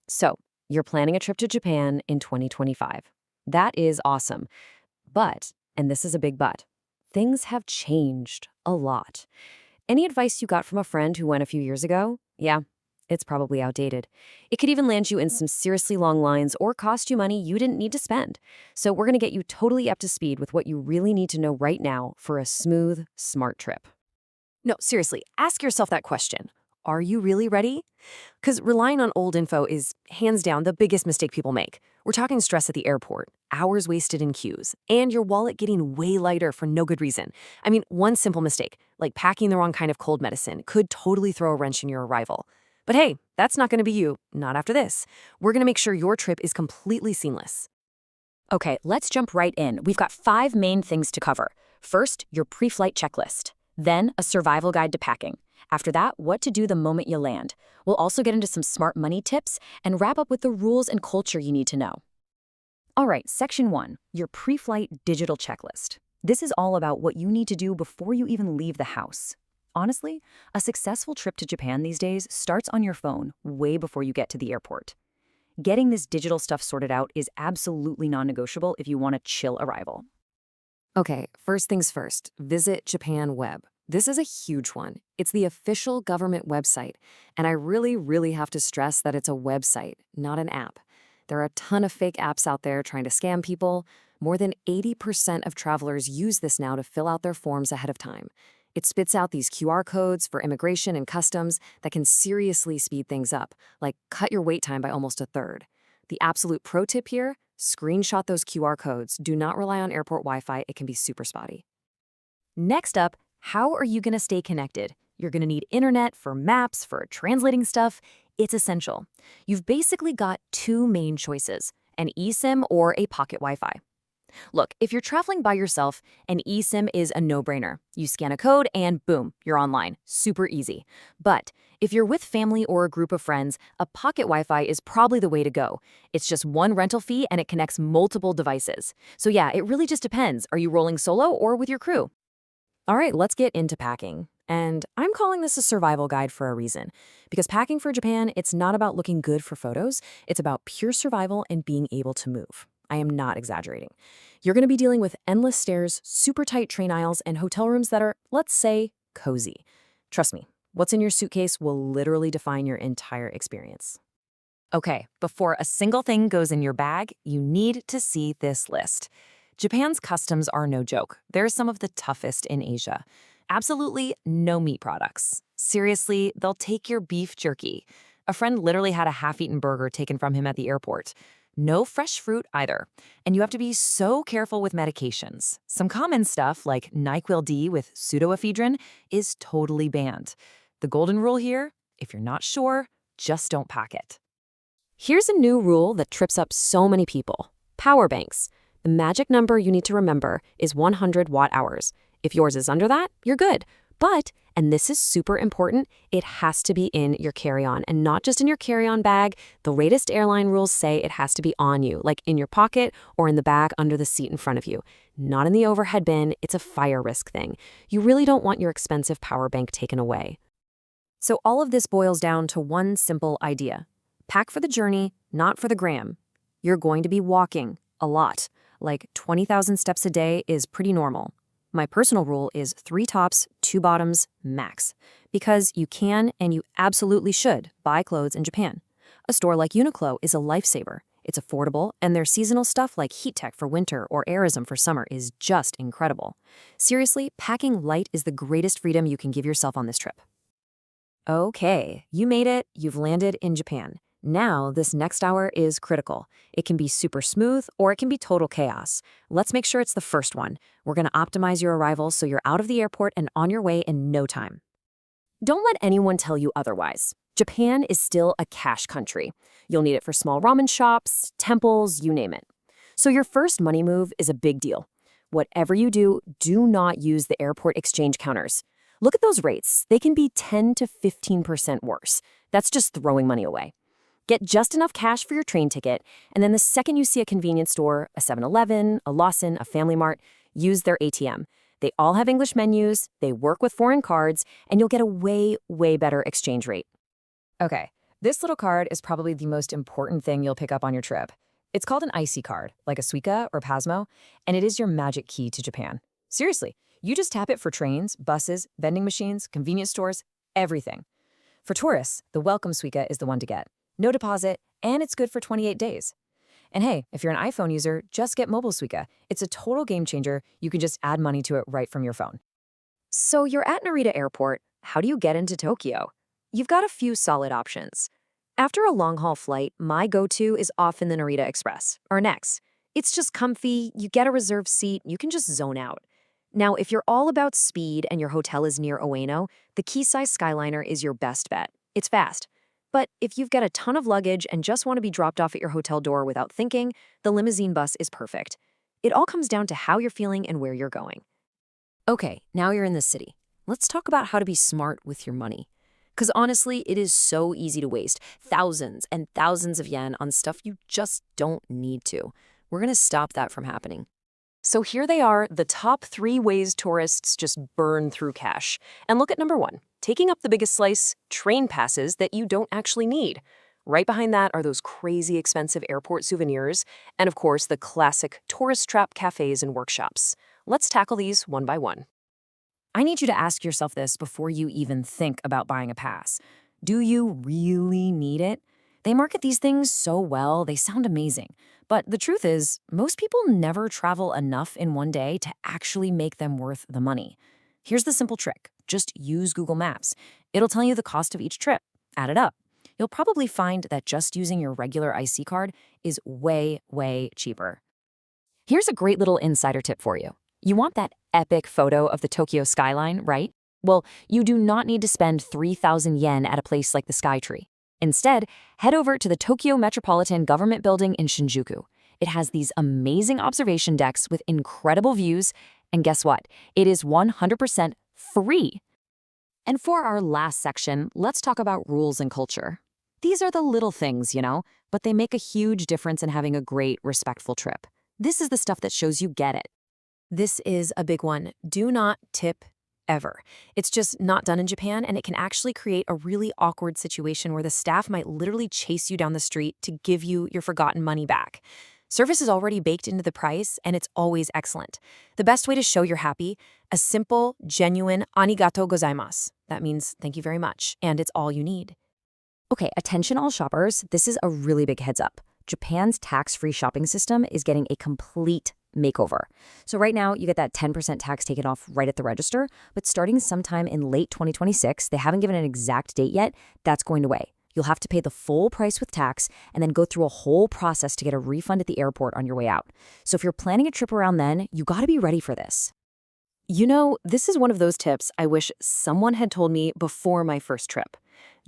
So, you're planning a trip to Japan in 2025. That is awesome. But, and this is a big but, things have changed a lot. Any advice you got from a friend who went a few years ago? Yeah, it's probably outdated. It could even land you in some seriously long lines or cost you money you didn't need to spend. So, we're going to get you totally up to speed with what you really need to know right now for a smooth, smart trip. No, seriously, ask yourself that question. Are you really ready? Because relying on old info is, hands down, the biggest mistake people make. We're talking stress at the airport, hours wasted in queues, and your wallet getting way lighter for no good reason. I mean, one simple mistake, like packing the wrong kind of cold medicine, could totally throw a wrench in your arrival. But hey, that's not going to be you, not after this. We're going to make sure your trip is completely seamless. Okay, let's jump right in. We've got 5 main things to cover. First, your pre-flight checklist. Then, a survival guide to packing. After that, what to do the moment you land. We'll also get into some smart money tips and wrap up with the rules and culture you need to know. All right, section 1, your pre-flight digital checklist. This is all about what you need to do before you even leave the house. Honestly, a successful trip to Japan these days starts on your phone way before you get to the airport. Getting this digital stuff sorted out is absolutely non-negotiable if you want a chill arrival. Okay, first things first, visit Japan Web. This is a huge one. It's the official government website, and I really have to stress that it's a website, not an app. There are a ton of fake apps out there trying to scam people. More than 80% of travelers use this now to fill out their forms ahead of time. It spits out these QR codes for immigration and customs that can seriously speed things up, like cut your wait time by almost a third. The absolute pro tip here, screenshot those QR codes. Do not rely on airport Wi-Fi. It can be super spotty. Next up, how are you going to stay connected? You're going to need internet for maps, for translating stuff. It's essential. You've basically got 2 main choices, an eSIM or a pocket Wi-Fi. Look, if you're traveling by yourself, an eSIM is a no-brainer. You scan a code and boom, you're online. Super easy. But if you're with family or a group of friends, a pocket Wi-Fi is probably the way to go. It's just one rental fee and it connects multiple devices. So yeah, it really just depends. Are you rolling solo or with your crew? All right, let's get into packing. And I'm calling this a survival guide for a reason. Because packing for Japan, it's not about looking good for photos. It's about pure survival and being able to move. I am not exaggerating. You're going to be dealing with endless stairs, super tight train aisles, and hotel rooms that are, let's say, cozy. Trust me, what's in your suitcase will literally define your entire experience. Okay, before a single thing goes in your bag, you need to see this list. Japan's customs are no joke. They're some of the toughest in Asia. Absolutely no meat products. Seriously, they'll take your beef jerky. A friend literally had a half-eaten burger taken from him at the airport. No fresh fruit either. And you have to be so careful with medications. Some common stuff like NyQuil-D with pseudoephedrine is totally banned. The golden rule here, if you're not sure, just don't pack it. Here's a new rule that trips up so many people. Power banks. The magic number you need to remember is 100 watt-hours. If yours is under that, you're good. But, and this is super important, it has to be in your carry-on and not just in your carry-on bag. The latest airline rules say it has to be on you, like in your pocket or in the bag under the seat in front of you. Not in the overhead bin, it's a fire risk thing. You really don't want your expensive power bank taken away. So all of this boils down to one simple idea. Pack for the journey, not for the gram. You're going to be walking a lot. Like 20,000 steps a day is pretty normal. My personal rule is 3 tops, 2 bottoms, max. Because you can and you absolutely should buy clothes in Japan. A store like Uniqlo is a lifesaver. It's affordable, and their seasonal stuff like heat tech for winter or Airism for summer is just incredible. Seriously, packing light is the greatest freedom you can give yourself on this trip. Okay, you made it. You've landed in Japan. Now, this next hour is critical. It can be super smooth or it can be total chaos. Let's make sure it's the first one. We're going to optimize your arrival so you're out of the airport and on your way in no time. Don't let anyone tell you otherwise. Japan is still a cash country. You'll need it for small ramen shops, temples, you name it. So your first money move is a big deal. Whatever you do, do not use the airport exchange counters. Look at those rates. They can be 10 to 15% worse. That's just throwing money away. Get just enough cash for your train ticket, and then the second you see a convenience store, a 7-Eleven, a Lawson, a Family Mart, use their ATM. They all have English menus, they work with foreign cards, and you'll get a way better exchange rate. Okay, This little card is probably the most important thing you'll pick up on your trip. It's called an IC card, like a Suica or Pasmo, and it is your magic key to Japan. Seriously, you just tap it for trains, buses, vending machines, convenience stores, everything. For tourists, the Welcome Suica is the one to get. No deposit, and it's good for 28 days. And hey, if you're an iPhone user, just get Mobile Suica. It's a total game changer. You can just add money to it right from your phone. So you're at Narita Airport. How do you get into Tokyo? You've got a few solid options. After a long-haul flight, my go-to is often the Narita Express, or Nex. It's just comfy, you get a reserved seat, you can just zone out. Now, if you're all about speed and your hotel is near Ueno, the Keisai Skyliner is your best bet. It's fast. But if you've got a ton of luggage and just want to be dropped off at your hotel door without thinking, the limousine bus is perfect. It all comes down to how you're feeling and where you're going. Okay, now you're in the city. Let's talk about how to be smart with your money. Because honestly, it is so easy to waste thousands and thousands of yen on stuff you just don't need to. We're going to stop that from happening. So here they are, the top 3 ways tourists just burn through cash. And look at number 1, taking up the biggest slice, train passes that you don't actually need. Right behind that are those crazy expensive airport souvenirs, and of course, the classic tourist trap cafes and workshops. Let's tackle these one by one. I need you to ask yourself this before you even think about buying a pass. Do you really need it? They market these things so well, they sound amazing. But the truth is, most people never travel enough in one day to actually make them worth the money. Here's the simple trick. Just use Google Maps. It'll tell you the cost of each trip. Add it up. You'll probably find that just using your regular IC card is way, way cheaper. Here's a great little insider tip for you. You want that epic photo of the Tokyo skyline, right? Well, you do not need to spend 3,000 yen at a place like the Skytree. Instead, head over to the Tokyo Metropolitan Government Building in Shinjuku. It has these amazing observation decks with incredible views, and guess what? It is 100% free. And for our last section, let's talk about rules and culture. These are the little things, but they make a huge difference in having a great, respectful trip. This is the stuff that shows you get it. This is a big one. Do not tip ever. It's just not done in Japan, and it can actually create a really awkward situation where the staff might literally chase you down the street to give you your forgotten money back. Service is already baked into the price, and it's always excellent. The best way to show you're happy, a simple, genuine arigatou gozaimasu. That means thank you very much, and it's all you need. Okay, attention all shoppers, this is a really big heads up. Japan's tax-free shopping system is getting a complete makeover. So right now, you get that 10% tax taken off right at the register, but starting sometime in late 2026, they haven't given an exact date yet, that's going away. You'll have to pay the full price with tax and then go through a whole process to get a refund at the airport on your way out. So if you're planning a trip around then, you gotta be ready for this. This is one of those tips I wish someone had told me before my first trip.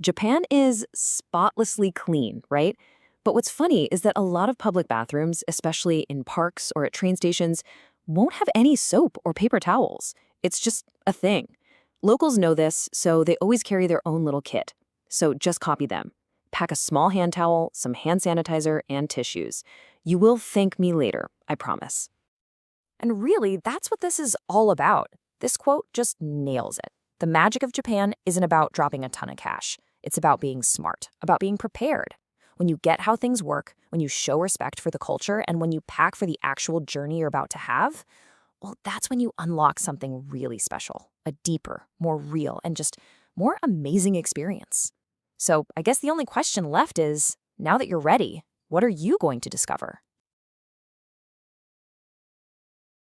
Japan is spotlessly clean, right? But what's funny is that a lot of public bathrooms, especially in parks or at train stations, won't have any soap or paper towels. It's just a thing. Locals know this, so they always carry their own little kit. So just copy them. Pack a small hand towel, some hand sanitizer, and tissues. You will thank me later, I promise. And really, that's what this is all about. This quote just nails it. The magic of Japan isn't about dropping a ton of cash. It's about being smart, about being prepared. When you get how things work, when you show respect for the culture, and when you pack for the actual journey you're about to have, well, that's when you unlock something really special, a deeper, more real, and just more amazing experience. So I guess the only question left is, now that you're ready, what are you going to discover?